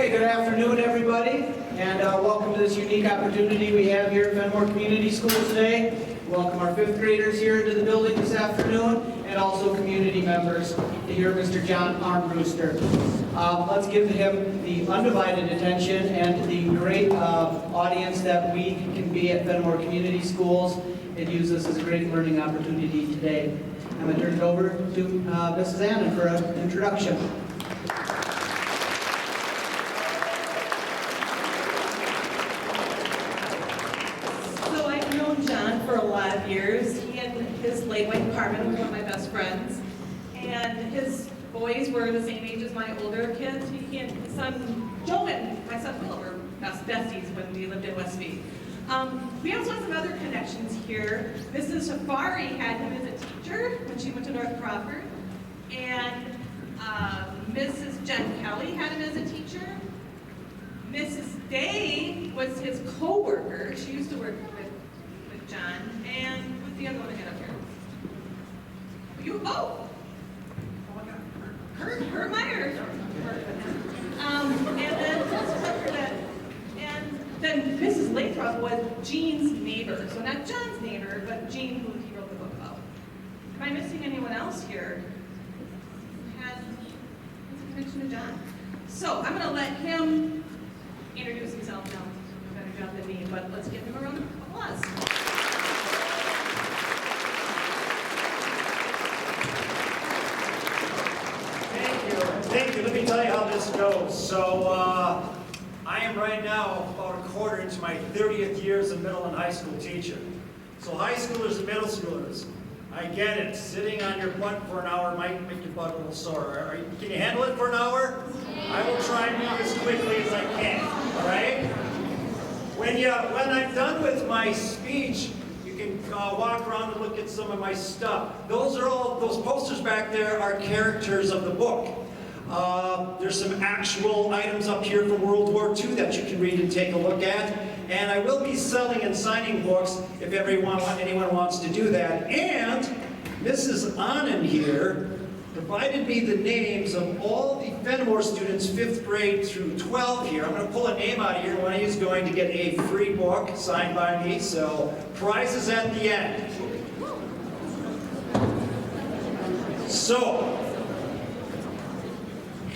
Okay, good afternoon, everybody, and welcome to this unique opportunity we have here at Fenimore Community School today. Welcome our fifth graders here into the building this afternoon, and also community members to hear Mr. John Armbruster. Let's give him the undivided attention and the great audience that we can be at Fenimore Community Schools and use this as a great learning opportunity today. I'm going to turn it over to Mrs. Annan for an introduction. For a lot of years. He and his late wife Carmen were one of my best friends, and his boys were the same age as my older kids. He and his son Joe and my son Philip were besties when we lived in Westby. We also have some other connections here. Mrs. Safari had him as a teacher when she went to North Crawford, and Mrs. Jen Kelly had him as a teacher. Mrs. Day was his co-worker. She used to work with John, and what's the other one I got up here? Kurt Meyer. And then Mrs. Lathrop was Jean's neighbor. So not John's neighbor, but Jean, who he wrote the book about. Am I missing anyone else here who has a connection to John? So I'm going to let him introduce himself now. A better job than me, but let's give him a round of applause. Thank you. Let me tell you how this goes. So, I am right now about a quarter into my 30th year as a middle and high school teacher. So high schoolers and middle schoolers, I get it. Sitting on your butt for an hour might make your butt a little sore. Can you handle it for an hour? I will try and move as quickly as I can, all right? When I'm done with my speech, you can walk around and look at some of my stuff. Those posters back there are characters of the book. There's some actual items up here from World War II that you can read and take a look at. And I will be selling and signing books if anyone wants to do that. And Mrs. Annan here provided me the names of all the Fenimore students 5th grade through 12 here. I'm going to pull a name out of here. One of you is going to get a free book signed by me. So prizes at the end. So,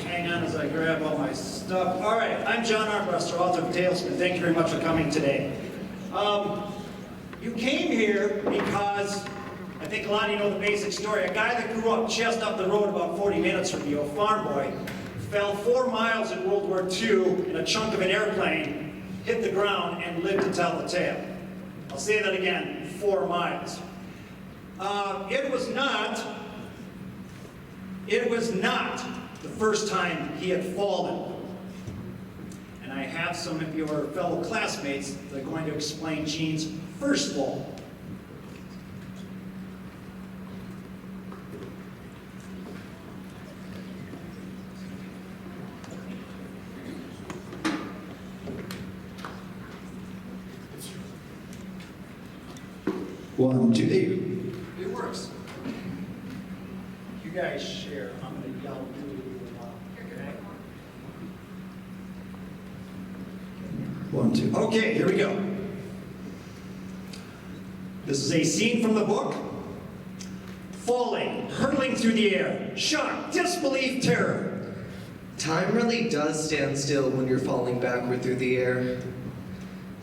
hang on as I grab all my stuff. All right, I'm John Armbruster, author of Tailspin. Thank you very much for coming today. You came here because I think a lot of you know the basic story. A guy that grew up just up the road about 40 minutes from you, a farm boy, fell 4 miles in World War II in a chunk of an airplane, hit the ground, and lived to tell the tale. I'll say that again, 4 miles. It was not the first time he had fallen. And I have some of your fellow classmates that are going to explain Gene's first fall. One, two, three. It works. You guys share. I'm going to yell really, really loud. Okay? One, two. Okay, here we go. This is a scene from the book. Falling, hurtling through the air, shock, disbelief, terror. Time really does stand still when you're falling backward through the air.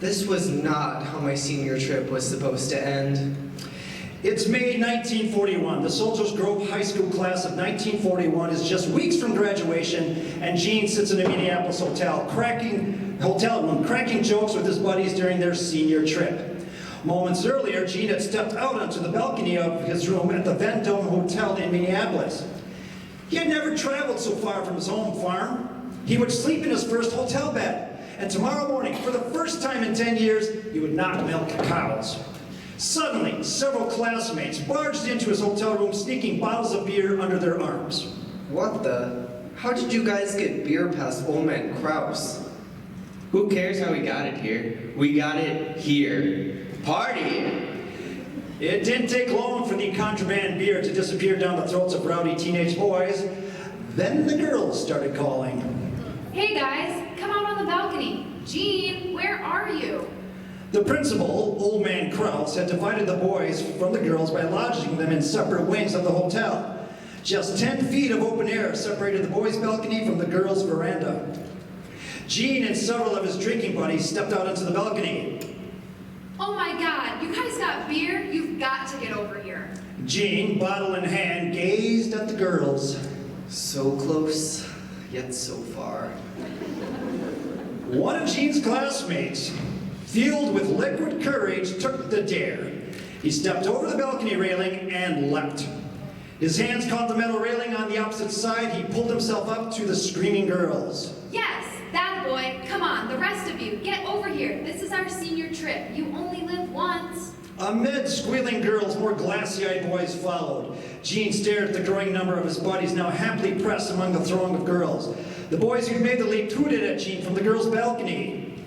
This was not how my senior trip was supposed to end. It's May 1941. The Soldiers Grove High School class of 1941 is just weeks from graduation, and Gene sits in a Minneapolis hotel room, cracking jokes with his buddies during their senior trip. Moments earlier, Gene had stepped out onto the balcony of his room at the Vendome Hotel in Minneapolis. He had never traveled so far from his home farm. He would sleep in his first hotel bed. And tomorrow morning, for the first time in 10 years, he would not milk cows. Suddenly, several classmates barged into his hotel room, sneaking bottles of beer under their arms. What the? How did you guys get beer past Old Man Kraus? Who cares how we got it here? We got it here. Party! It didn't take long for the contraband beer to disappear down the throats of rowdy teenage boys. Then the girls started calling. Hey guys, come out on the balcony. Jean, where are you? The principal, Old Man Krause, had divided the boys from the girls by lodging them in separate wings of the hotel. Just 10 feet of open air separated the boys' balcony from the girls' veranda. Jean and several of his drinking buddies stepped out onto the balcony. Oh my god, you guys got beer? You've got to get over here. Jean, bottle in hand, gazed at the girls. So close, yet so far. One of Jean's classmates, filled with liquid courage, took the dare. He stepped over the balcony railing and leapt. His hands caught the metal railing on the opposite side. He pulled himself up to the screaming girls. Yes, that boy. Come on, the rest of you, get over here. This is our senior trip. You only live once. Amid squealing girls, more glassy-eyed boys followed. Jean stared at the growing number of his buddies, now happily pressed among the throng of girls. The boys who'd made the leap hooted at Jean from the girls' balcony.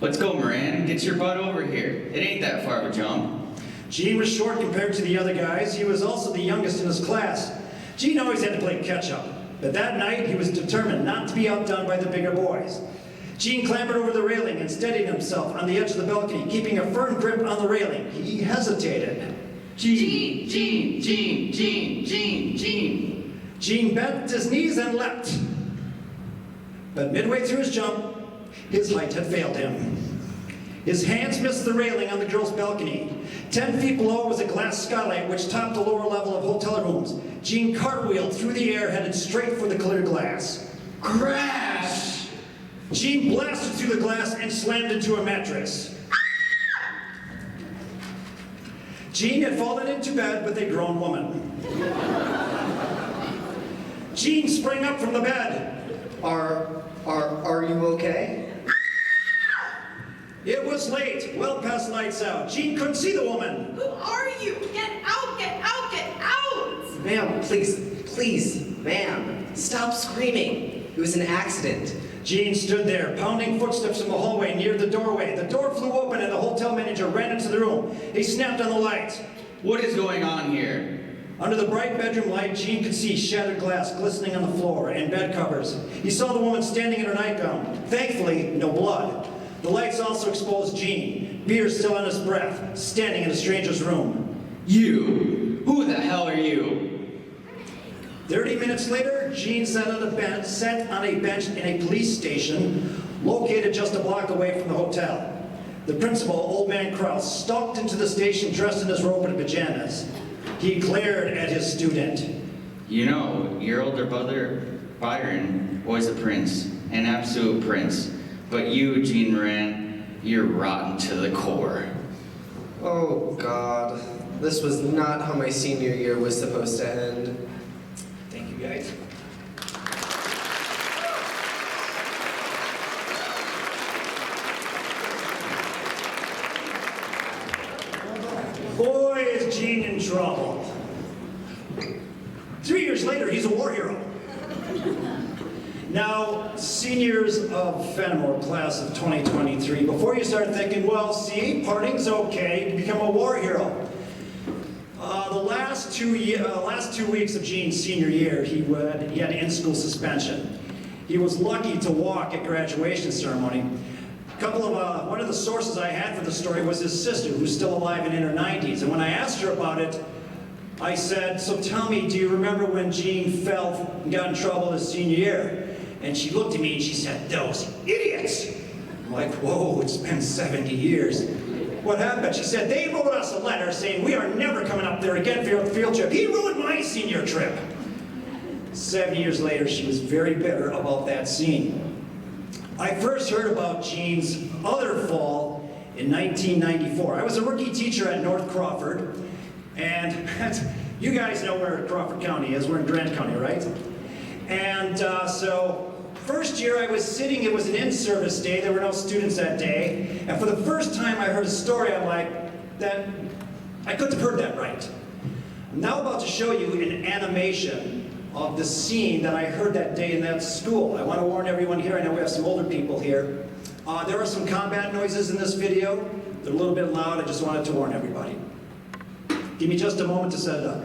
Let's go, Moran. Get your butt over here. It ain't that far of a jump. Jean was short compared to the other guys. He was also the youngest in his class. Jean always had to play catch-up, but that night he was determined not to be outdone by the bigger boys. Jean clambered over the railing and steadied himself on the edge of the balcony, keeping a firm grip on the railing. He hesitated. Jean, Jean, Jean, Jean, Jean, Jean. Jean bent his knees and leapt. But midway through his jump, his height had failed him. His hands missed the railing on the girls' balcony. 10 feet below was a glass skylight which topped the lower level of hotel rooms. Jean cartwheeled through the air, headed straight for the clear glass. Crash! Jean blasted through the glass and slammed into a mattress. Jean had fallen into bed with a grown woman. Jean sprang up from the bed. Are you okay? It was late, well past lights out. Jean couldn't see the woman. Who are you? Get out, get out, get out! Ma'am, please, ma'am, stop screaming. It was an accident. Jean stood there, pounding footsteps in the hallway near the doorway. The door flew open and the hotel manager ran into the room. He snapped on the lights. What is going on here? Under the bright bedroom light, Jean could see shattered glass glistening on the floor and bed covers. He saw the woman standing in her nightgown. Thankfully, no blood. The lights also exposed Jean, beer still on his breath, standing in a stranger's room. You! Who the hell are you? 30 minutes later, Jean sat on a bench in a police station located just a block away from the hotel. The principal, Old Man Krause, stalked into the station dressed in his robe and pajamas. He glared at his student. You know, your older brother, Byron, was a prince, an absolute prince. But you, Jean Moran, you're rotten to the core. Oh God, this was not how my senior year was supposed to end. Thank you, guys. Boy, is Jean in trouble. 3 years later, he's a war hero. Now, seniors of Fenimore, class of 2023, before you start thinking, well, see, partying's okay, you become a war hero. The last two weeks of Gene's senior year, he had in-school suspension. He was lucky to walk at graduation ceremony. One of the sources I had for the story was his sister, who's still alive and in her 90s. And when I asked her about it, I said, so tell me, do you remember when Gene fell and got in trouble his senior year? And she looked at me and she said, those idiots. I'm like, whoa, it's been 70 years. What happened? She said, they wrote us a letter saying we are never coming up there again for your field trip. He ruined my senior trip. 7 years later, she was very bitter about that scene. I first heard about Gene's other fall in 1994. I was a rookie teacher at North Crawford, and you guys know where Crawford County is. We're in Grant County, right? And so first year I was sitting, it was an in-service day, there were no students that day, and for the first time I heard a story, I'm like, I couldn't have heard that right. I'm now about to show you an animation of the scene that I heard that day in that school. I want to warn everyone here, I know we have some older people here. There are some combat noises in this video. They're a little bit loud, I just wanted to warn everybody. Give me just a moment to set it up.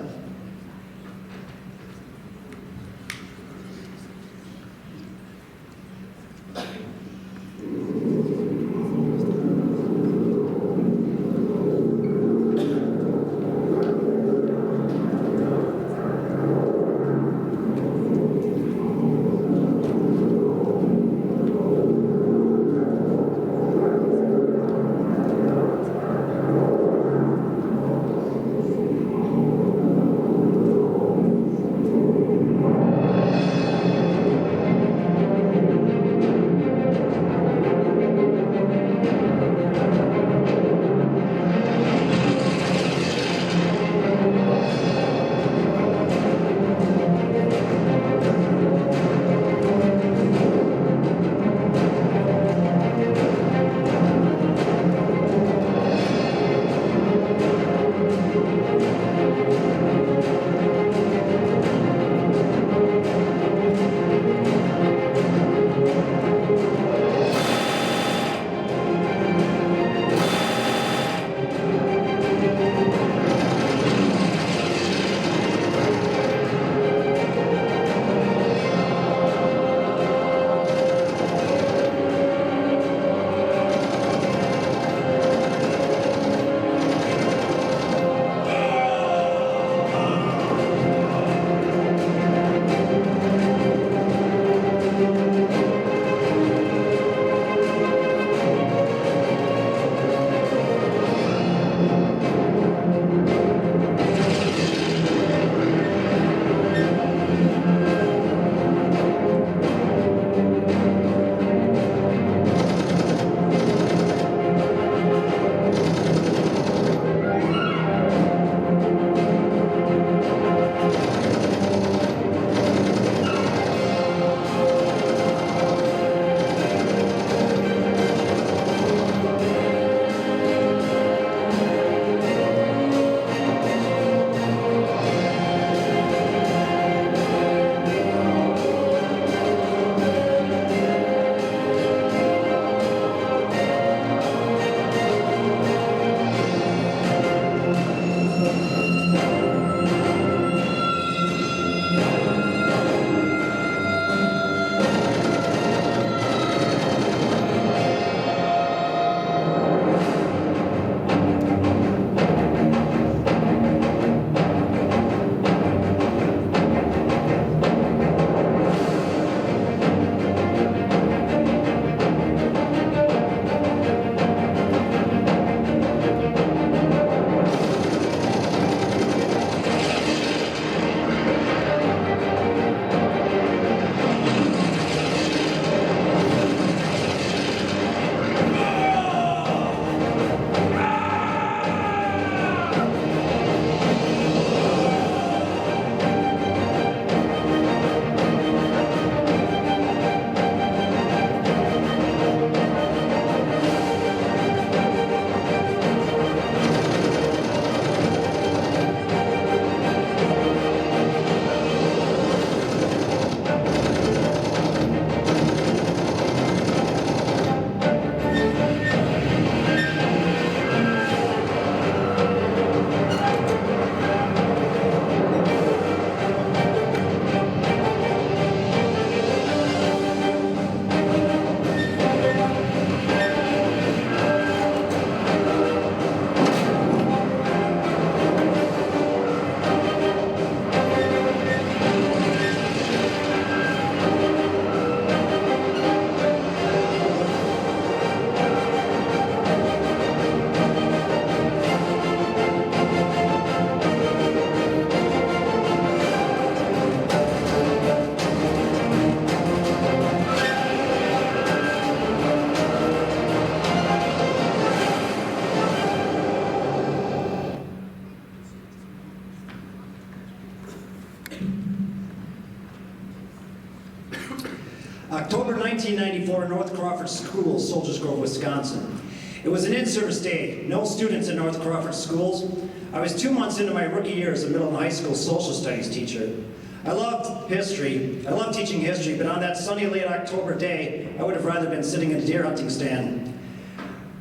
October 1994, North Crawford School, Soldiers Grove, Wisconsin. It was an in-service day, no students in North Crawford schools. I was 2 months into my rookie year as a middle and high school social studies teacher. I loved history. I loved teaching history, but on that sunny late October day, I would have rather been sitting in a deer hunting stand.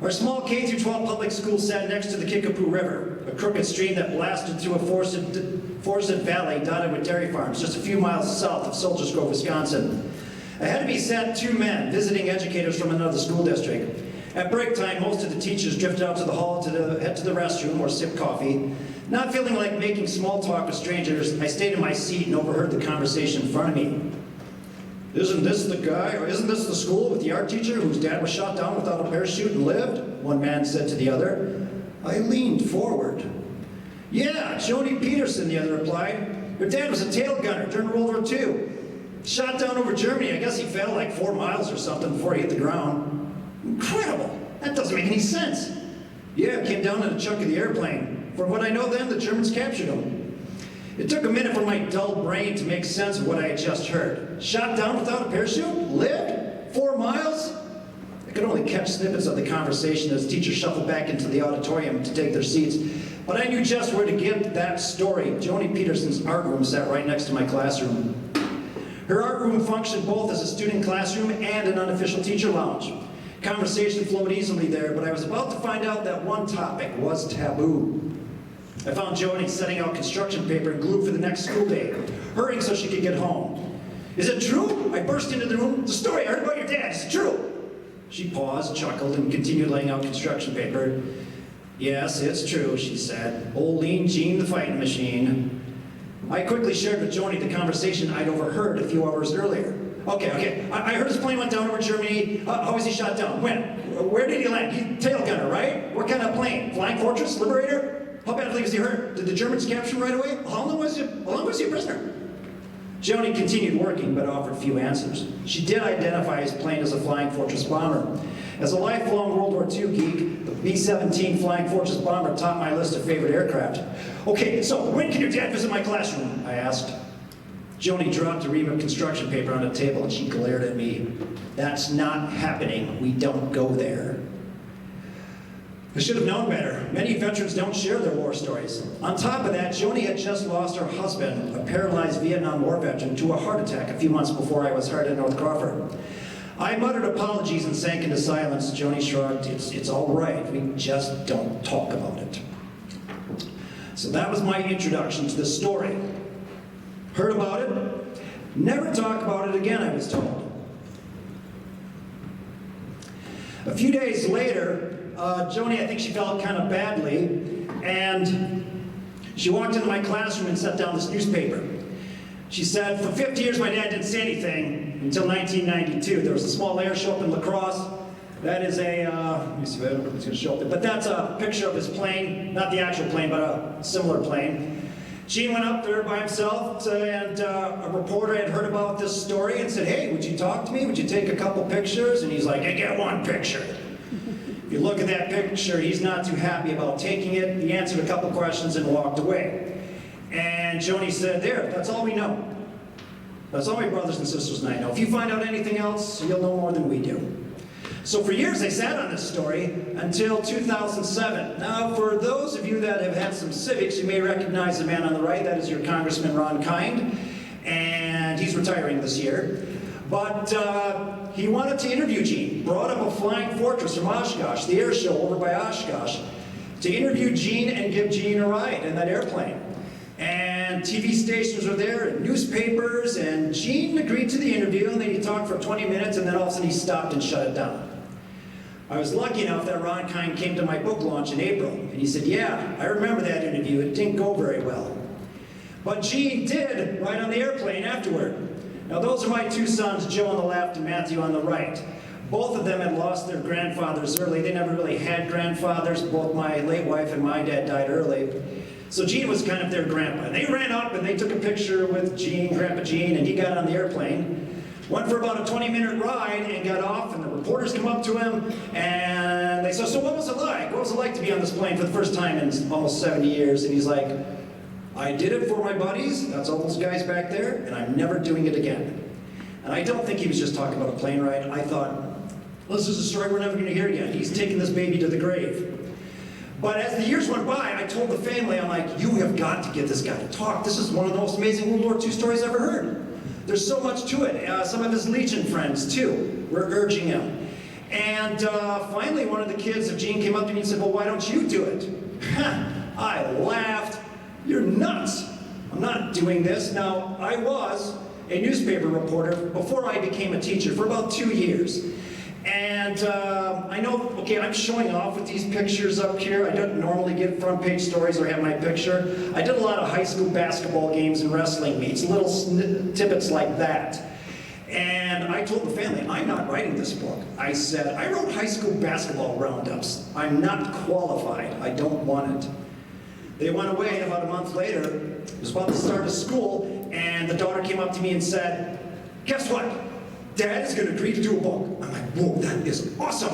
Our small K-12 public school sat next to the Kickapoo River, a crooked stream that blasted through a forested valley dotted with dairy farms just a few miles south of Soldiers Grove, Wisconsin. Ahead of me sat 2 men, visiting educators from another school district. At break time, most of the teachers drifted out to the hall to head to the restroom or sip coffee. Not feeling like making small talk with strangers, I stayed in my seat and overheard the conversation in front of me. Isn't this the school with the art teacher whose dad was shot down without a parachute and lived? One man said to the other. I leaned forward. Yeah, Joni Peterson, the other replied. Her dad was a tail gunner during World War II. Shot down over Germany. I guess he fell like 4 miles or something before he hit the ground. Incredible. That doesn't make any sense. Yeah, came down in a chunk of the airplane. From what I know then, the Germans captured him. It took a minute for my dull brain to make sense of what I had just heard. Shot down without a parachute? Lived? 4 miles? I could only catch snippets of the conversation as teachers shuffled back into the auditorium to take their seats. But I knew just where to get that story. Joni Peterson's art room sat right next to my classroom. Her art room functioned both as a student classroom and an unofficial teacher lounge. Conversation flowed easily there, but I was about to find out that one topic was taboo. I found Joni setting out construction paper and glue for the next school day, hurrying so she could get home. Is it true? I burst into the room. The story I heard about your dad, is it true? She paused, chuckled, and continued laying out construction paper. Yes, it's true, she said. Old Lean Gene the fighting machine. I quickly shared with Joni the conversation I'd overheard a few hours earlier. Okay. I heard his plane went down over Germany. How was he shot down? When? Where did he land? He's tail gunner, right? What kind of plane? Flying Fortress? Liberator? How badly was he hurt? Did the Germans capture him right away? How long was he a prisoner? Joni continued working, but offered few answers. She did identify his plane as a Flying Fortress bomber. As a lifelong World War II geek, the B-17 Flying Fortress bomber topped my list of favorite aircraft. Okay, so when can your dad visit my classroom? I asked. Joni dropped a ream of construction paper on the table and she glared at me. That's not happening. We don't go there. I should have known better. Many veterans don't share their war stories. On top of that, Joni had just lost her husband, a paralyzed Vietnam War veteran, to a heart attack a few months before I was hired in North Crawford. I muttered apologies and sank into silence. Joni shrugged. It's all right. We just don't talk about it. So that was my introduction to this story. Heard about it? Never talk about it again, I was told. A few days later, Joni, I think she felt kind of badly, and she walked into my classroom and set down this newspaper. She said, for 50 years my dad didn't say anything until 1992. There was a small air show up in La Crosse. That is a, let me see if it's going to show up there, but that's a picture of his plane, not the actual plane, but a similar plane. Gene went up there by himself, and a reporter had heard about this story and said, hey, would you talk to me? Would you take a couple pictures? And he's like, I get one picture. If you look at that picture, he's not too happy about taking it. He answered a couple questions and walked away. And Joni said, there, that's all we know. That's all my brothers and sisters and I know. If you find out anything else, you'll know more than we do. So for years I sat on this story until 2007. Now for those of you that have had some civics, you may recognize the man on the right. That is your Congressman Ron Kind, and he's retiring this year. But he wanted to interview Gene, brought up a Flying Fortress from Oshkosh, the air show over by Oshkosh, to interview Gene and give Gene a ride in that airplane. And TV stations were there, and newspapers, and Gene agreed to the interview, and then he talked for 20 minutes, and then all of a sudden he stopped and shut it down. I was lucky enough that Ron Kind came to my book launch in April, and he said, yeah, I remember that interview. It didn't go very well. But Gene did ride on the airplane afterward. Now those are my 2 sons, Joe on the left and Matthew on the right. Both of them had lost their grandfathers early. They never really had grandfathers. Both my late wife and my dad died early. So Gene was kind of their grandpa. And they ran up and they took a picture with Gene, Grandpa Gene, and he got on the airplane. Went for about a 20-minute ride and got off, and the reporters come up to him and they said, so what was it like? What was it like to be on this plane for the first time in almost 70 years? And he's like, I did it for my buddies, that's all those guys back there, and I'm never doing it again. And I don't think he was just talking about a plane ride. I thought, well, this is a story we're never going to hear again. He's taking this baby to the grave. But as the years went by, I told the family, I'm like, you have got to get this guy to talk. This is one of the most amazing World War II stories I've ever heard. There's so much to it. Some of his Legion friends, too, were urging him. And finally, one of the kids of Gene came up to me and said, well, why don't you do it? I laughed. You're nuts. I'm not doing this. Now, I was a newspaper reporter before I became a teacher for about 2 years. And I know, okay, I'm showing off with these pictures up here. I don't normally get front page stories or have my picture. I did a lot of high school basketball games and wrestling meets, little tidbits like that. And I told the family, I'm not writing this book. I said, I wrote high school basketball roundups. I'm not qualified. I don't want it. They went away, and about a month later, it was about the start of school, and the daughter came up to me and said, guess what? Dad is going to agree to do a book. I'm like, whoa, that is awesome.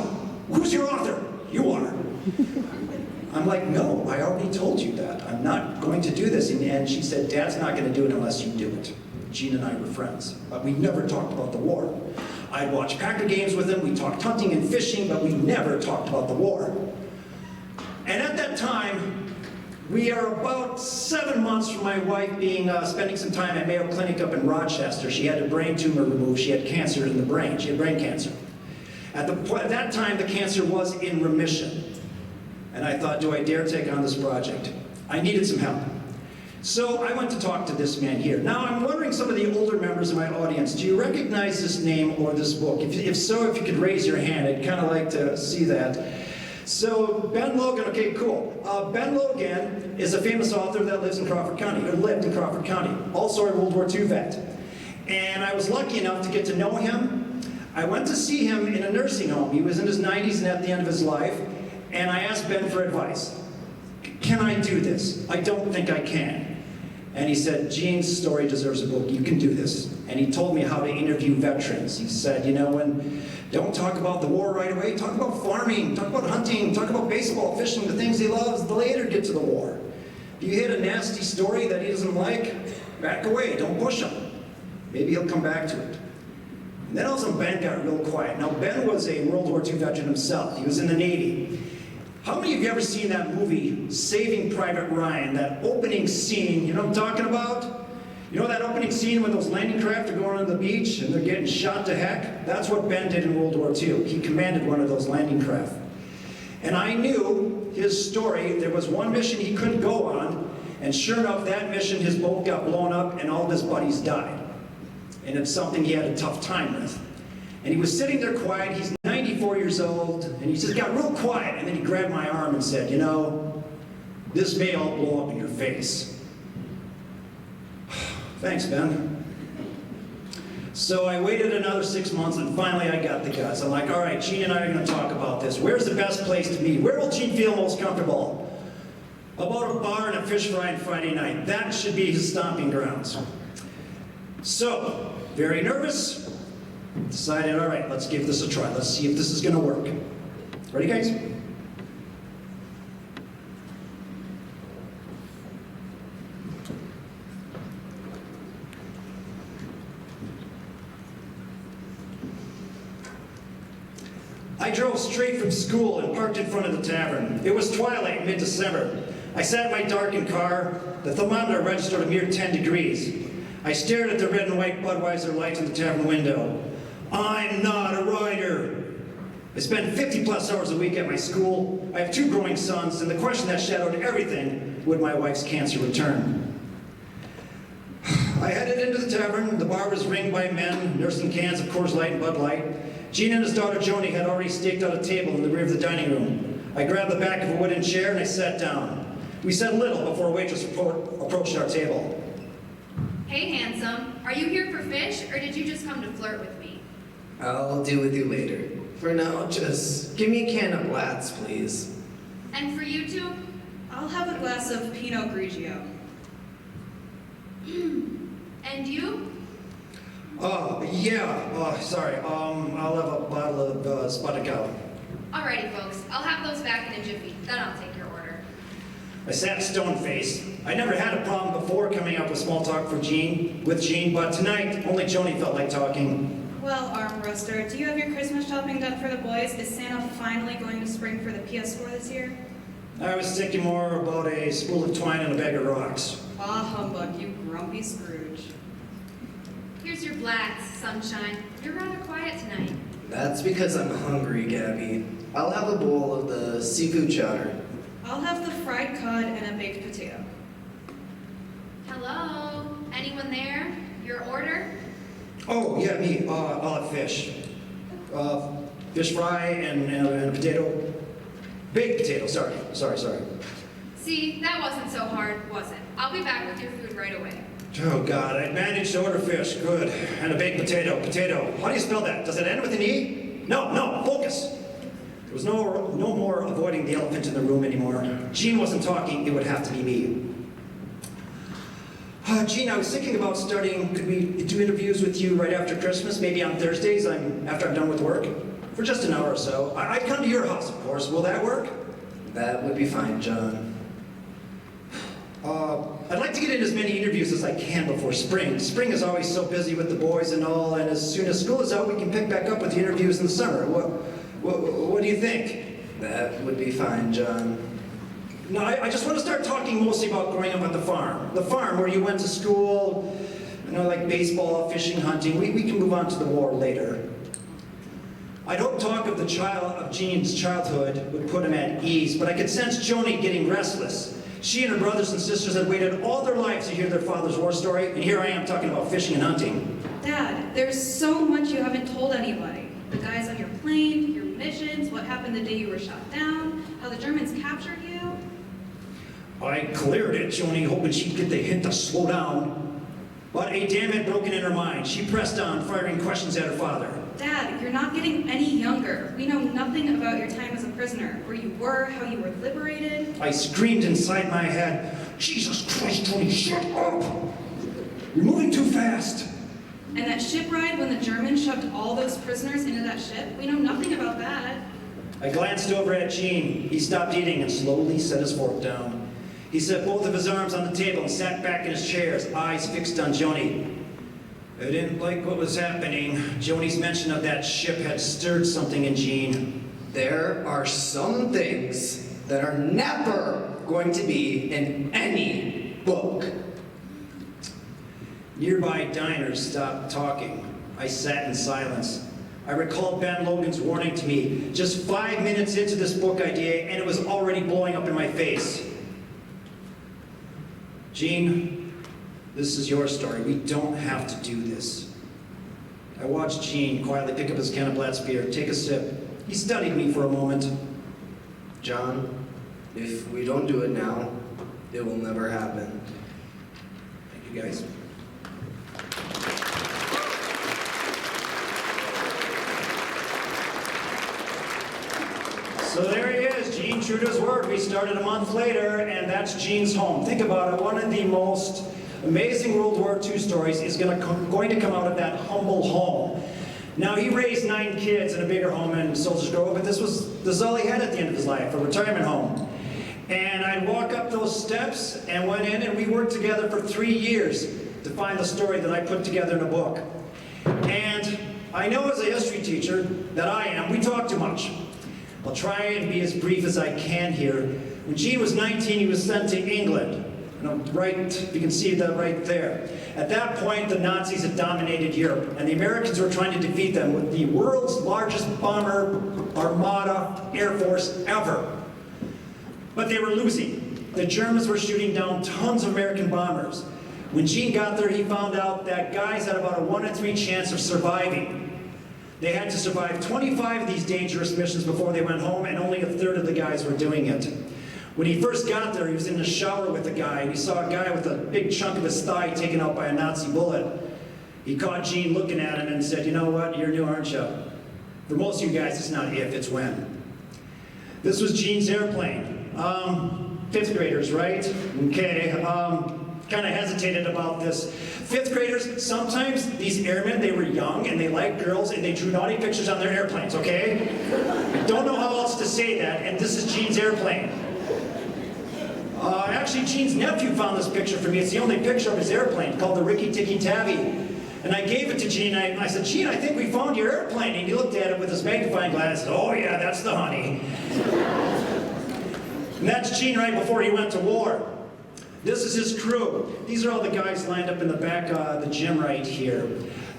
Who's your author? You are. I'm like, no, I already told you that. I'm not going to do this. And she said, Dad's not going to do it unless you do it. Gene and I were friends, but we never talked about the war. I'd watch Packer games with him. We talked hunting and fishing, but we never talked about the war. And at that time, we are about 7 months from my wife spending some time at Mayo Clinic up in Rochester. She had a brain tumor removed. She had cancer in the brain. She had brain cancer. At that time, the cancer was in remission. And I thought, do I dare take on this project? I needed some help. So I went to talk to this man here. Now, I'm wondering, some of the older members of my audience, do you recognize this name or this book? If so, if you could raise your hand, I'd kind of like to see that. So, Ben Logan, okay, cool. Ben Logan is a famous author that lives in Crawford County, or lived in Crawford County, also a World War II vet. And I was lucky enough to get to know him. I went to see him in a nursing home. He was in his 90s and at the end of his life, and I asked Ben for advice. Can I do this? I don't think I can. And he said, Gene's story deserves a book. You can do this. And he told me how to interview veterans. He said, you know, don't talk about the war right away. Talk about farming, talk about hunting, talk about baseball, fishing, the things he loves. Later get to the war. If you hit a nasty story that he doesn't like, back away. Don't push him. Maybe he'll come back to it. And then all of a sudden, Ben got real quiet. Now, Ben was a World War II veteran himself. He was in the Navy. How many of you ever seen that movie, Saving Private Ryan? That opening scene, you know what I'm talking about? You know that opening scene when those landing craft are going on the beach and they're getting shot to heck? That's what Ben did in World War II. He commanded one of those landing craft. And I knew his story. There was one mission he couldn't go on, and sure enough, that mission, his boat got blown up and all of his buddies died. And it's something he had a tough time with. And he was sitting there quiet. He's 94 years old, and he just got real quiet, and then he grabbed my arm and said, you know, this may all blow up in your face. Thanks, Ben. So I waited another 6 months, and finally I got the guts. I'm like, all right, Gene and I are going to talk about this. Where's the best place to meet? Where will Gene feel most comfortable? About a bar and a fish fry on Friday night. That should be his stomping grounds. So, very nervous. Decided, all right, let's give this a try. Let's see if this is going to work. Ready, guys? I drove straight from school and parked in front of the tavern. It was twilight, mid-December. I sat in my darkened car. The thermometer registered a mere 10 degrees. I stared at the red and white Budweiser lights in the tavern window. I'm not a writer. I spend 50-plus hours a week at my school. I have 2 growing sons, and the question that shadowed everything, would my wife's cancer return? I headed into the tavern. The bar was ringed by men, nursing cans of Coors Light and Bud Light. Gene and his daughter Joni had already staked out a table in the rear of the dining room. I grabbed the back of a wooden chair and I sat down. We said little before a waitress approached our table. Hey, handsome. Are you here for fish, or did you just come to flirt with me? I'll deal with you later. For now, just give me a can of Blatz, please. And for you two? I'll have a glass of Pinot Grigio. And you? Sorry. I'll have a bottle of Spotted Cow. Alrighty, folks. I'll have those back in a jiffy. Then I'll take your order. I sat stone-faced. I never had a problem before coming up with small talk with Jean, but tonight, only Joni felt like talking. Well, Armbruster, do you have your Christmas shopping done for the boys? Is Santa finally going to spring for the PS4 this year? I was thinking more about a spool of twine and a bag of rocks. Ah, humbug, you grumpy Scrooge. Here's your blats, sunshine. You're rather quiet tonight. That's because I'm hungry, Gabby. I'll have a bowl of the seafood chowder. I'll have the fried cod and a baked potato. Hello? Anyone there? Your order? Oh, yeah, me. I'll have fish. Fish fry and a potato. Baked potato, sorry. See, that wasn't so hard, was it? I'll be back with your food right away. Oh, God, I managed to order fish. Good. And a baked potato. Potato. How do you spell that? Does it end with an E? No, focus. There was no more avoiding the elephant in the room anymore. Jean wasn't talking, it would have to be me. Jean, I was thinking about starting, could we do interviews with you right after Christmas, maybe on Thursdays, after I'm done with work? For just an hour or so. I'd come to your house, of course. Will that work? That would be fine, John. I'd like to get in as many interviews as I can before spring. Spring is always so busy with the boys and all, and as soon as school is out, we can pick back up with the interviews in the summer. What do you think? That would be fine, John. No, I just want to start talking mostly about growing up on the farm. The farm where you went to school, like baseball, fishing, hunting. We can move on to the war later. I don't talk of Jean's childhood would put him at ease, but I could sense Joni getting restless. She and her brothers and sisters had waited all their lives to hear their father's war story, and here I am talking about fishing and hunting. Dad, there's so much you haven't told anybody. The guys on your plane, your missions, what happened the day you were shot down, how the Germans captured you. I cleared it, Joni, hoping she'd get the hint to slow down. But a dam had broken in her mind. She pressed on, firing questions at her father. Dad, you're not getting any younger. We know nothing about your time as a prisoner, where you were, how you were liberated. I screamed inside my head, Jesus Christ, Joni, shut up! You're moving too fast. And that ship ride when the Germans shoved all those prisoners into that ship, we know nothing about that. I glanced over at Jean. He stopped eating and slowly set his fork down. He set both of his arms on the table and sat back in his chair, his eyes fixed on Joni. I didn't like what was happening. Joni's mention of that ship had stirred something in Jean. There are some things that are never going to be in any book. Nearby diners stopped talking. I sat in silence. I recalled Ben Logan's warning to me just 5 minutes into this book idea, and it was already blowing up in my face. Jean, this is your story. We don't have to do this. I watched Jean quietly pick up his can of Blatz beer, take a sip. He studied me for a moment. John, if we don't do it now, it will never happen. Thank you, guys. So there he is, Jean, true to his word. We started a month later, and that's Jean's home. Think about it, one of the most amazing World War II stories is going to come out of that humble home. Now, he raised 9 kids in a bigger home in Soldiers Grove, but this is all he had at the end of his life, a retirement home. And I'd walk up those steps and went in, and we worked together for 3 years to find the story that I put together in a book. And I know as a history teacher that I am, we talk too much. I'll try and be as brief as I can here. When Jean was 19, he was sent to England. You can see that right there. At that point, the Nazis had dominated Europe, and the Americans were trying to defeat them with the world's largest bomber armada air force ever. But they were losing. The Germans were shooting down tons of American bombers. When Jean got there, he found out that guys had about a 1 in 3 chance of surviving. They had to survive 25 of these dangerous missions before they went home, and only a third of the guys were doing it. When he first got there, he was in the shower with a guy, and he saw a guy with a big chunk of his thigh taken out by a Nazi bullet. He caught Jean looking at him and said, "You know what, you're new, aren't you? For most of you guys, it's not if, it's when." This was Jean's airplane. 5th graders, right? Okay, kind of hesitated about this. 5th graders, sometimes these airmen, they were young and they liked girls and they drew naughty pictures on their airplanes, okay? I don't know how else to say that, and this is Jean's airplane. Actually, Gene's nephew found this picture for me. It's the only picture of his airplane, called the Ricky Tikki Tavi. And I gave it to Gene, and I said, Gene, I think we found your airplane. And he looked at it with his magnifying glass and said, oh yeah, that's the honey. And that's Gene right before he went to war. This is his crew. These are all the guys lined up in the back of the gym right here.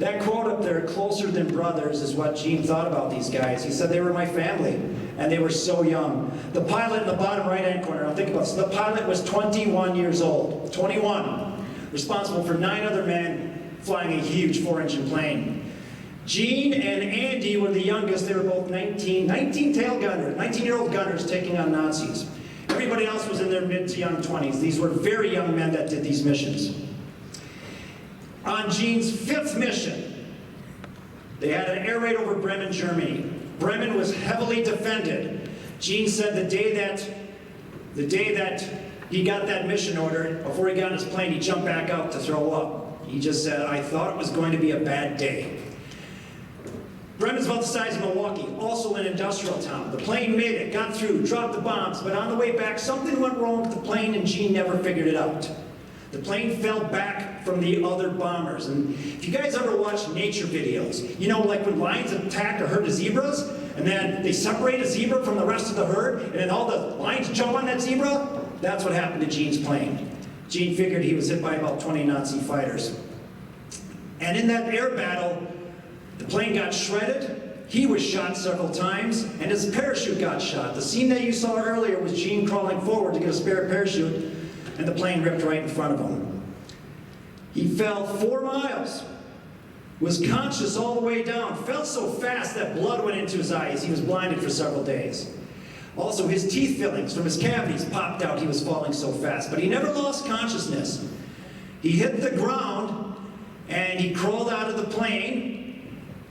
That quote up there, closer than brothers, is what Gene thought about these guys. He said they were my family, and they were so young. The pilot in the bottom right-hand corner, now think about this, the pilot was 21 years old, 21, responsible for 9 other men flying a huge 4-engine plane. Gene and Andy were the youngest. They were both 19-year-old gunners taking on Nazis. Everybody else was in their mid to young 20s. These were very young men that did these missions. On Gene's 5th mission, they had an air raid over Bremen, Germany. Bremen was heavily defended. Gene said the day that he got that mission order, before he got in his plane, he jumped back out to throw up. He just said, I thought it was going to be a bad day. Bremen's about the size of Milwaukee, also an industrial town. The plane made it, got through, dropped the bombs, but on the way back, something went wrong with the plane and Gene never figured it out. The plane fell back from the other bombers. And if you guys ever watch nature videos, you know, like when lions attack a herd of zebras, and then they separate a zebra from the rest of the herd, and then all the lions jump on that zebra? That's what happened to Gene's plane. Gene figured he was hit by about 20 Nazi fighters. And in that air battle, the plane got shredded, he was shot several times, and his parachute got shot. The scene that you saw earlier was Gene crawling forward to get a spare parachute, and the plane ripped right in front of him. He fell 4 miles, was conscious all the way down, fell so fast that blood went into his eyes. He was blinded for several days. Also, his teeth fillings from his cavities popped out. He was falling so fast, but he never lost consciousness. He hit the ground, and he crawled out of the plane,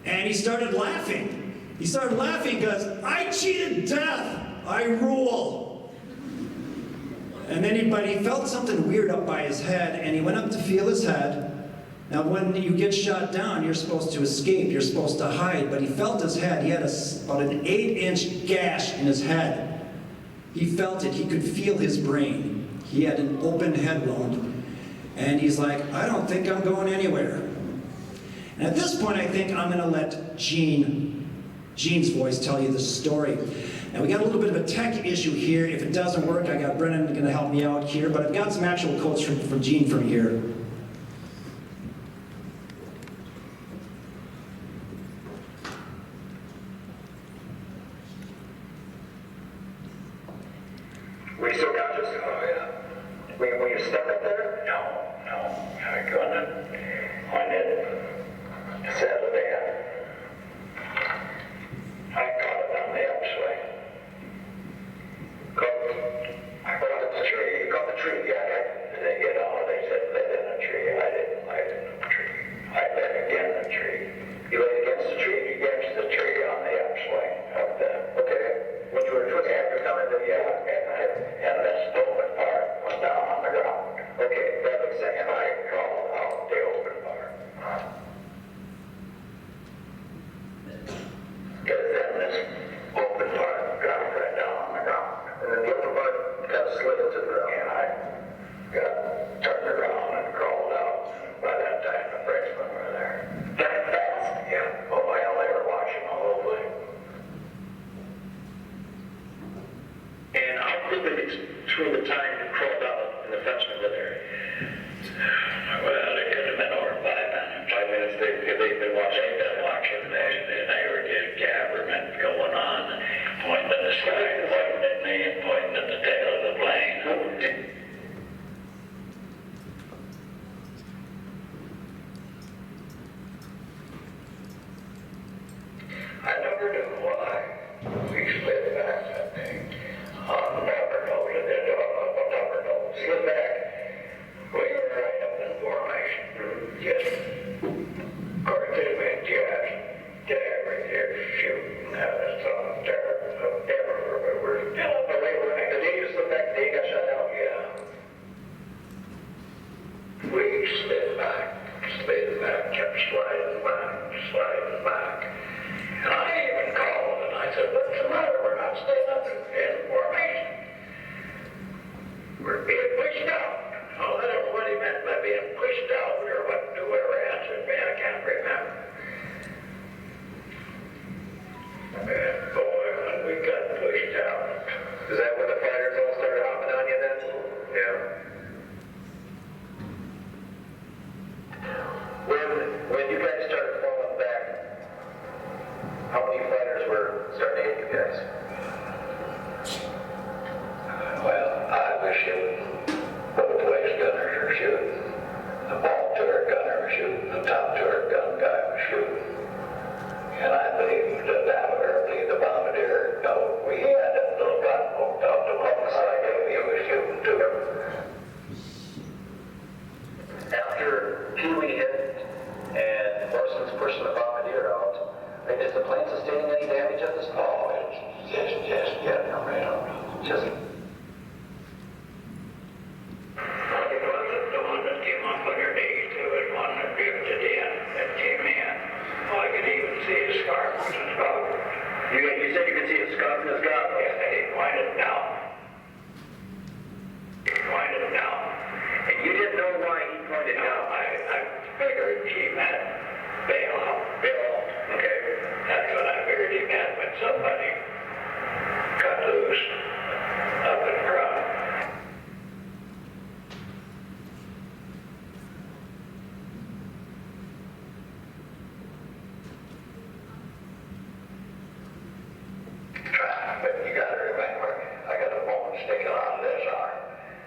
and he started laughing. He started laughing because, I cheated death, I rule. And then he felt something weird up by his head, and he went up to feel his head. Now, when you get shot down, you're supposed to escape, you're supposed to hide, but he felt his head. He had about an 8-inch gash in his head. He felt it, he could feel his brain. He had an open head wound, and he's like, I don't think I'm going anywhere. And at this point, I think I'm gonna let Gene's voice tell you the story. And we got a little bit of a tech issue here. If it doesn't work, I got Brennan gonna help me out here, but I've got some actual quotes from Gene from here. Were you so conscious? Oh, yeah. Were you stuck up there? No. I couldn't. I did. Sat in the van. I caught it on the upswing. I caught the tree. You caught the tree, yeah. You know, they said lay in a tree. I didn't lay in a tree. I lay against the tree. You lay against the tree? Against the tree on the upswing of the... Okay. When you were twisting after coming to... Yeah. And this open part was down on the ground. Okay, that was second. I crawled out the open part. Because then this open part dropped right down on the ground. And then the open part got slid into the ground. And I got turned around and crawled out. By that time, the freshmen were there. That fast? Yeah. Oh, well, they were watching the whole thing. And how quickly between the time you crawled out and the freshmen were there? Well, it could have been over 5 minutes. 5 minutes, they've been watching. They've been watching. They were just gabberment going on, pointing at the sky, pointing at me, and pointing at the tail of the plane. I never knew why we slid back that thing. I'll never know. I'll never know. Slid back. We were right up in formation. Just cartoon just shooting at us on there. We were still up the way we're at. Did you slip back? They got shut down? Yeah. We slid back, kept sliding back. And I even called and I said, what's the matter? We're not staying up in formation. somebody cut loose up in front. But you gotta remember, I got a bone sticking out of this arm.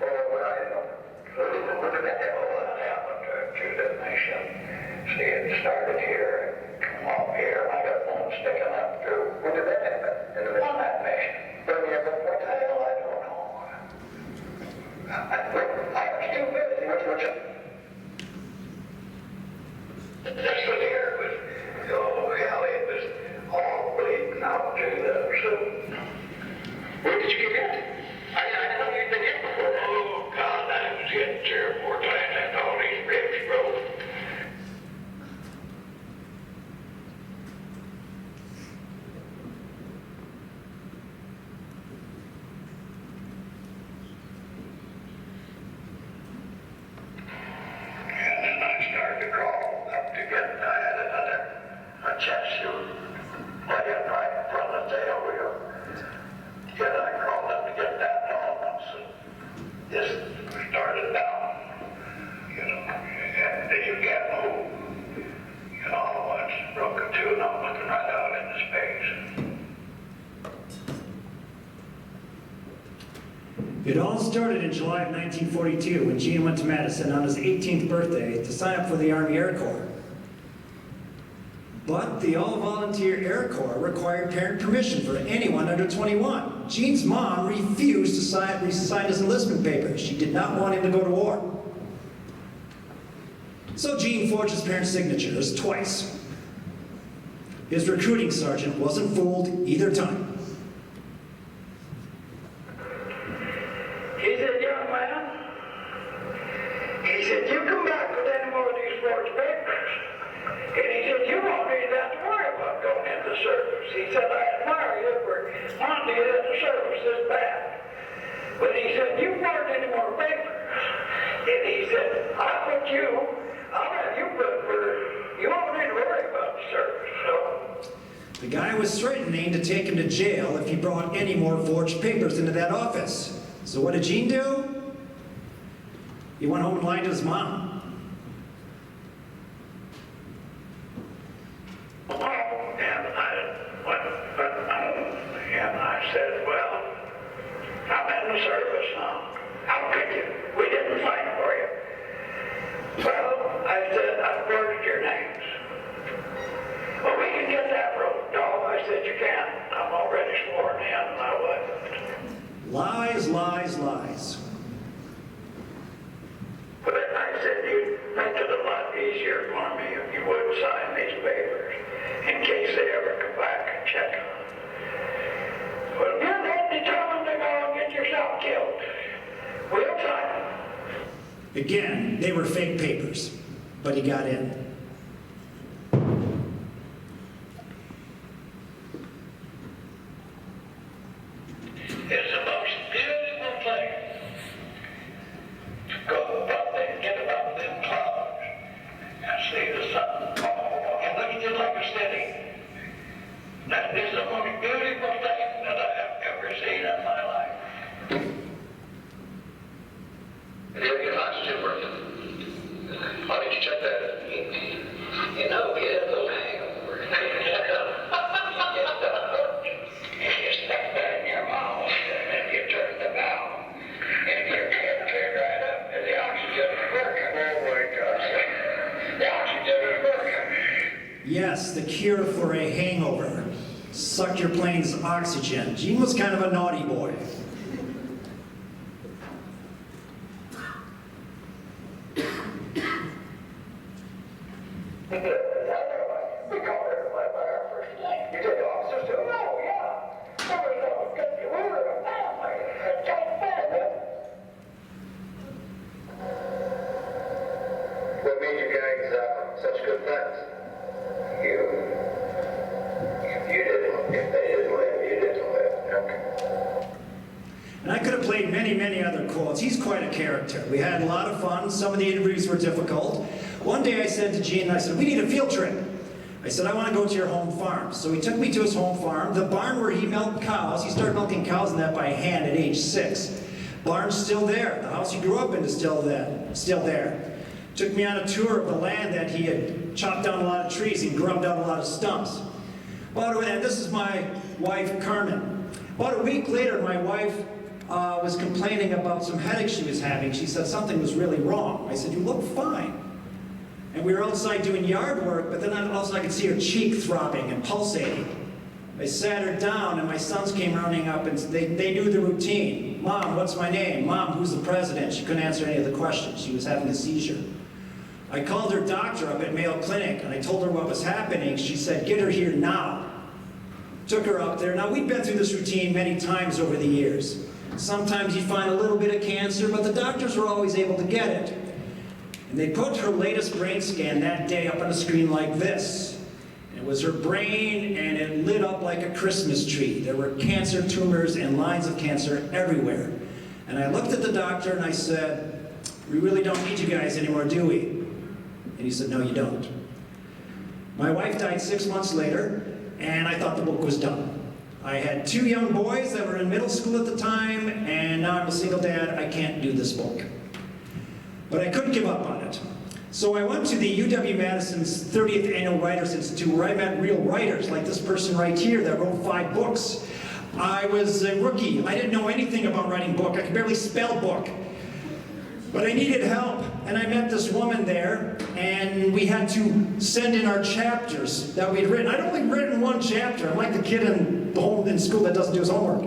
Well, I don't know what the hell that happened to the nation. See, it started here, come up here, and I got a bone sticking up through. When did that happen? In the middle of that nation. What the hell? I don't know. I'm still busy. What's up? This one here was, oh hell, it was all bleeding out to the soup. Where did you get hit? I know you've been hit before. Oh God, I was hit 3 or 4 times and all these ribs broke. And then I started to crawl up to get, I had a chest shoot laying right in front of the tail wheel. Then I crawled up to get that almost, and this started down, and you can't move. It's broken too, and I'm looking right out into space. It all started in July of 1942 when Gene went to Madison on his 18th birthday to sign up for the Army Air Corps. But the all-volunteer Air Corps required parent permission for anyone under 21. Gene's mom refused to sign his enlistment papers. She did not want him to go to war. So Gene forged his parents' signatures twice. His recruiting sergeant wasn't fooled either time. He said, young man, he said, you come back with any more of these forged papers. And he said, you won't need that to worry about going into service. He said, I admire you for wanting to get into service this bad. But he said, you forged any more papers. And he said, I'll have you put for, you won't need to worry about the service. So, The guy was threatening to take him to jail if he brought any more forged papers into that office. So what did Gene do? He went home and lied to his mom. and I said, well, I'm in the service now. How could you? We didn't fight for you. Well, I said, I've forged your names. Well, we can get that wrote. No, I said, you can't. I'm already sworn in, and I wasn't. Lies, lies, lies. But I said, you'd make it a lot easier for me if you would sign these papers in case they ever come back and check on them. Well, you're not determined to go and get yourself killed. We'll sign them. Again, they were fake papers, but he got in. It's the most beautiful thing to go up and get about them clouds and see the sun. Oh, and look at you like a city. That is the most beautiful thing that I have ever seen in my life. Your oxygen working. Why did you check that? You know, kid, those hangover. You stuck that in your mouth, and then you turn the valve, and your head cleared right up, and the oxygen is working. Oh my gosh. The oxygen is working. Yes, the cure for a hangover. Suck your plane's oxygen. Gene was kind of a naughty boy. We called everybody by our first name. You did, officers too? Oh, yeah. There was no good. We were a family. A tight family. What made you guys such good friends? If they didn't live, you didn't live. Okay. And I could have played many, many other quotes. He's quite a character. We had a lot of fun. Some of the interviews were difficult. One day I said to Gene, I said, we need a field trip. I said, I want to go to your home farm. So he took me to his home farm, the barn where he milked cows. He started milking cows in that by hand at age 6. Barn's still there. The house he grew up in is still there. Took me on a tour of the land that he had chopped down a lot of trees and grubbed out a lot of stumps. And this is my wife, Carmen. About a week later, my wife was complaining about some headaches she was having. She said something was really wrong. I said, you look fine. And we were outside doing yard work, but then also I could see her cheek throbbing and pulsating. I sat her down, and my sons came running up, and they knew the routine. Mom, what's my name? Mom, who's the president? She couldn't answer any of the questions. She was having a seizure. I called her doctor up at Mayo Clinic, and I told her what was happening. She said, get her here now. Took her up there. Now, we'd been through this routine many times over the years. Sometimes you'd find a little bit of cancer, but the doctors were always able to get it. And they put her latest brain scan that day up on a screen like this. And it was her brain, and it lit up like a Christmas tree. There were cancer tumors and lines of cancer everywhere. And I looked at the doctor and I said, we really don't need you guys anymore, do we? And he said, no, you don't. My wife died 6 months later, and I thought the book was done. I had 2 young boys that were in middle school at the time, and now I'm a single dad. I can't do this book. But I couldn't give up on it. So I went to the UW-Madison's 30th Annual Writers Institute, where I met real writers, like this person right here that wrote 5 books. I was a rookie. I didn't know anything about writing book. I could barely spell book. But I needed help, and I met this woman there, and we had to send in our chapters that we'd written. I'd only written 1 chapter. I'm like the kid in school that doesn't do his homework.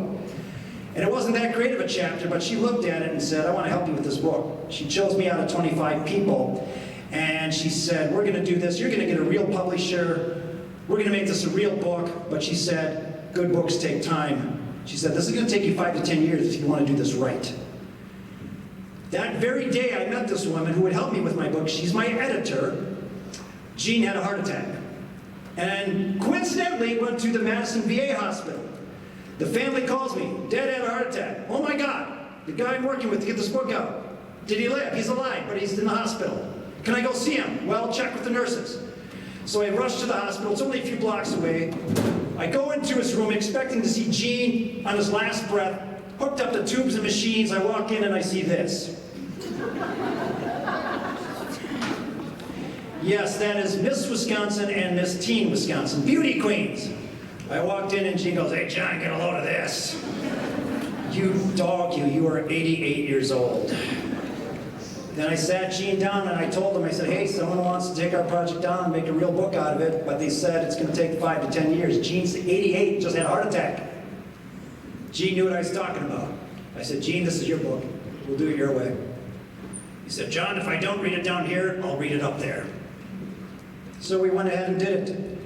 And it wasn't that great of a chapter, but she looked at it and said, I want to help you with this book. She chose me out of 25 people, and she said, we're going to do this. You're going to get a real publisher. We're going to make this a real book. But she said, good books take time. She said, this is going to take you 5 to 10 years if you want to do this right. That very day, I met this woman who would help me with my book. She's my editor. Jean had a heart attack. And coincidentally, went to the Madison VA hospital. The family calls me. Dad had a heart attack. Oh my God, the guy I'm working with to get this book out. Did he live? He's alive, but he's in the hospital. Can I go see him? Well, check with the nurses. So I rush to the hospital. It's only a few blocks away. I go into his room expecting to see Gene on his last breath, hooked up to tubes and machines. I walk in and I see this. Yes, that is Miss Wisconsin and Miss Teen Wisconsin, beauty queens. I walked in and Gene goes, hey John, get a load of this. You dog, you are 88 years old. Then I sat Gene down and I told him, I said, hey, someone wants to take our project down and make a real book out of it, but they said it's going to take 5 to 10 years. Gene's 88, just had a heart attack. Gene knew what I was talking about. I said, Gene, this is your book. We'll do it your way. He said, John, if I don't read it down here, I'll read it up there. So we went ahead and did it.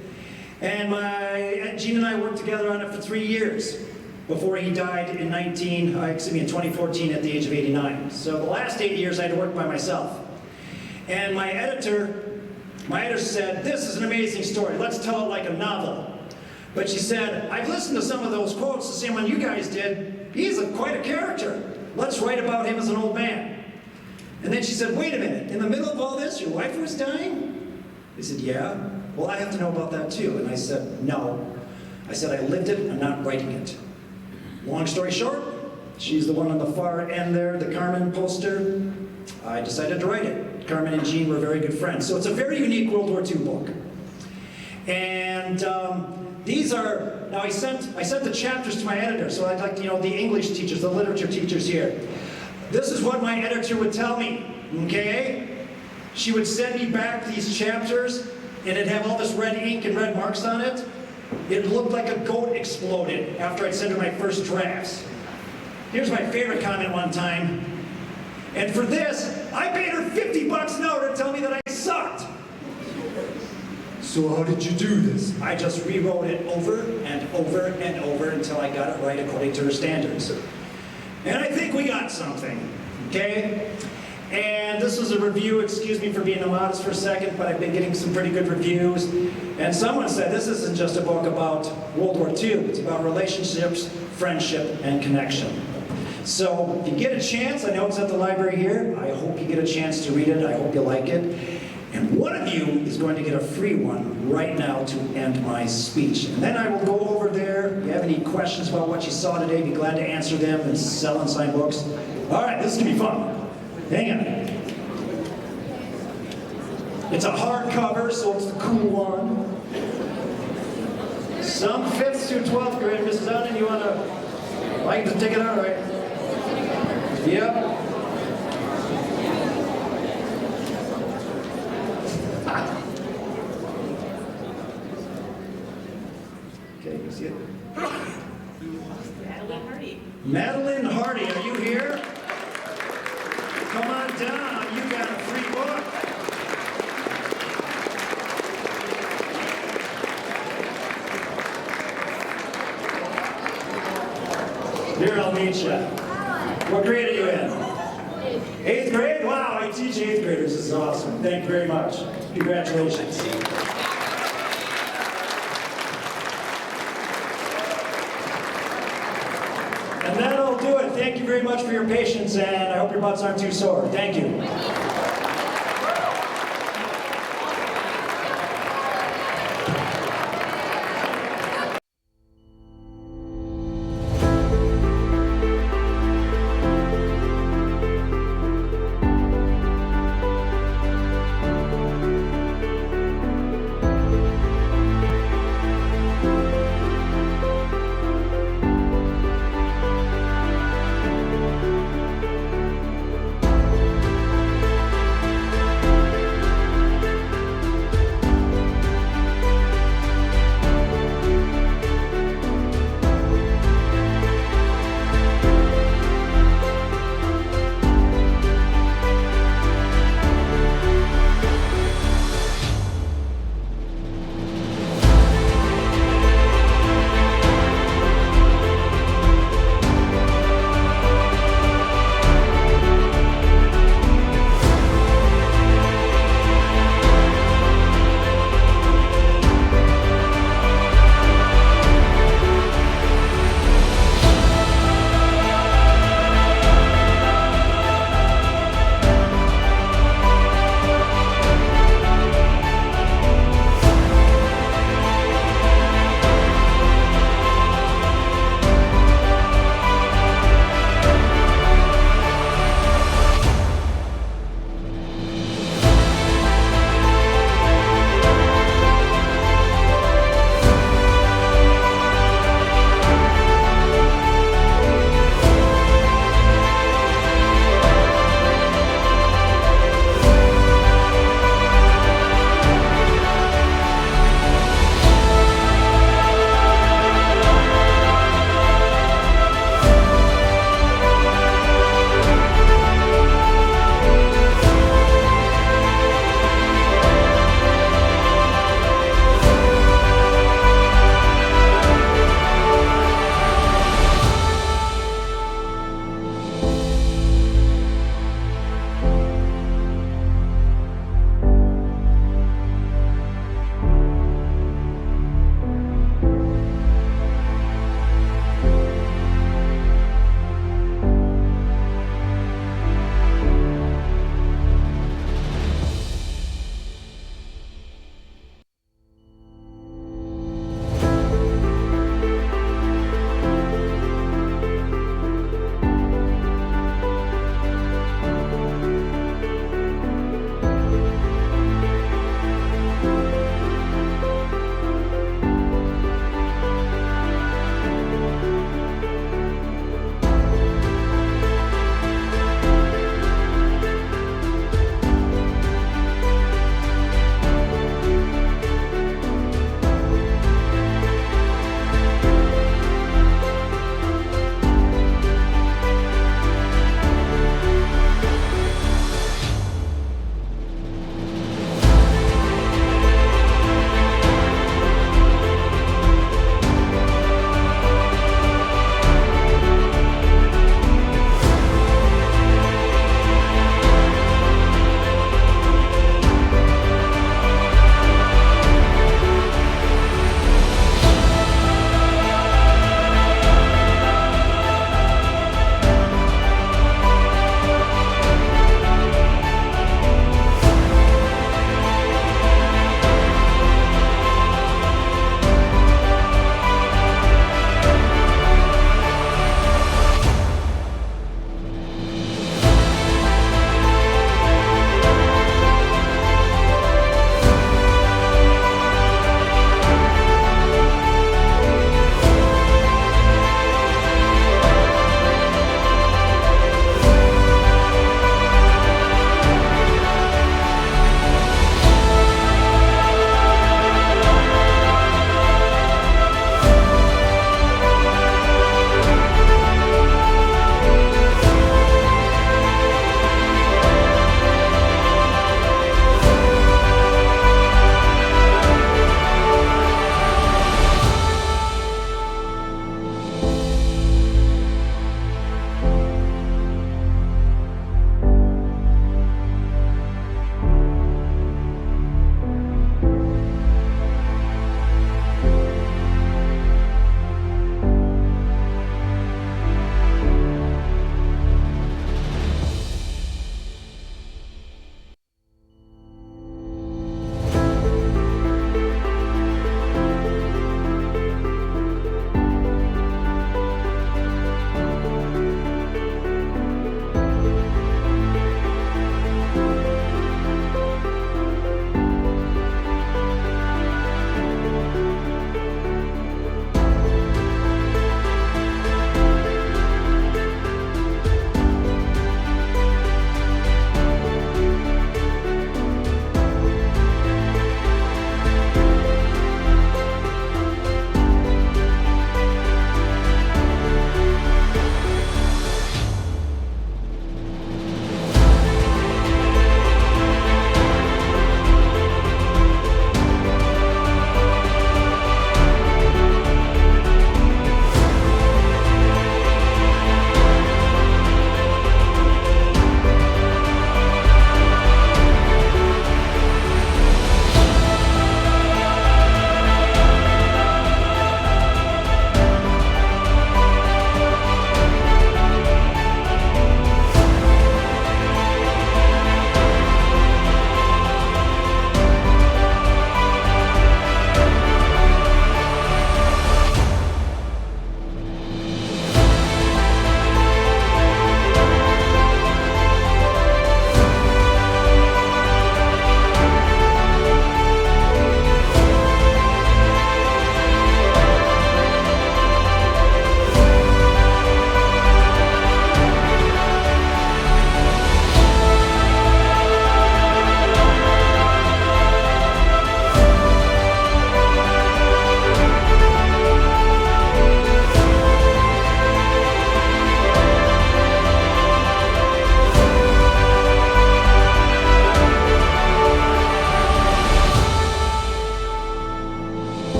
And Gene and I worked together on it for 3 years before he died in 2014 at the age of 89. So the last 8 years I had to work by myself. And my editor said, this is an amazing story. Let's tell it like a novel. But she said, I've listened to some of those quotes, the same one you guys did. He's quite a character. Let's write about him as an old man. And then she said, wait a minute, in the middle of all this, your wife was dying? I said, yeah. Well, I have to know about that too. And I said, no. I said, I lived it, I'm not writing it. Long story short, she's the one on the far end there, the Carmen poster. I decided to write it. Carmen and Gene were very good friends. So it's a very unique World War II book. And these are, now I sent the chapters to my editor, so I'd like, the English teachers, the literature teachers here. This is what my editor would tell me, okay? She would send me back these chapters, and it'd have all this red ink and red marks on it. It looked like a goat exploded after I'd sent her my first drafts. Here's my favorite comment one time. And for this, I paid her $50 an hour to tell me that I sucked. So how did you do this? I just rewrote it over and over and over until I got it right according to her standards. And I think we got something, okay? And this was a review, excuse me for being immodest for a second, but I've been getting some pretty good reviews. And someone said this isn't just a book about World War II, it's about relationships, friendship, and connection. So if you get a chance, I know it's at the library here, I hope you get a chance to read it, I hope you like it. And one of you is going to get a free one right now to end my speech. And then I will go over there. If you have any questions about what you saw today, be glad to answer them and sell and sign books. All right, this is going to be fun. Hang on. It's a hardcover, so it's the cool one. Some 5th through 12th grade. Mrs. Dunn, you want to... I can just take it out, right? Yep. Okay, you see it? Madeline Hardy. Madeline Hardy, are you here? Come on down, you got a free book. Here, I'll meet you. What grade are you in? 8th grade? Wow, I teach 8th graders. This is awesome. Thank you very much. Congratulations. And that'll do it. Thank you very much for your patience, and I hope your butts aren't too sore. Thank you.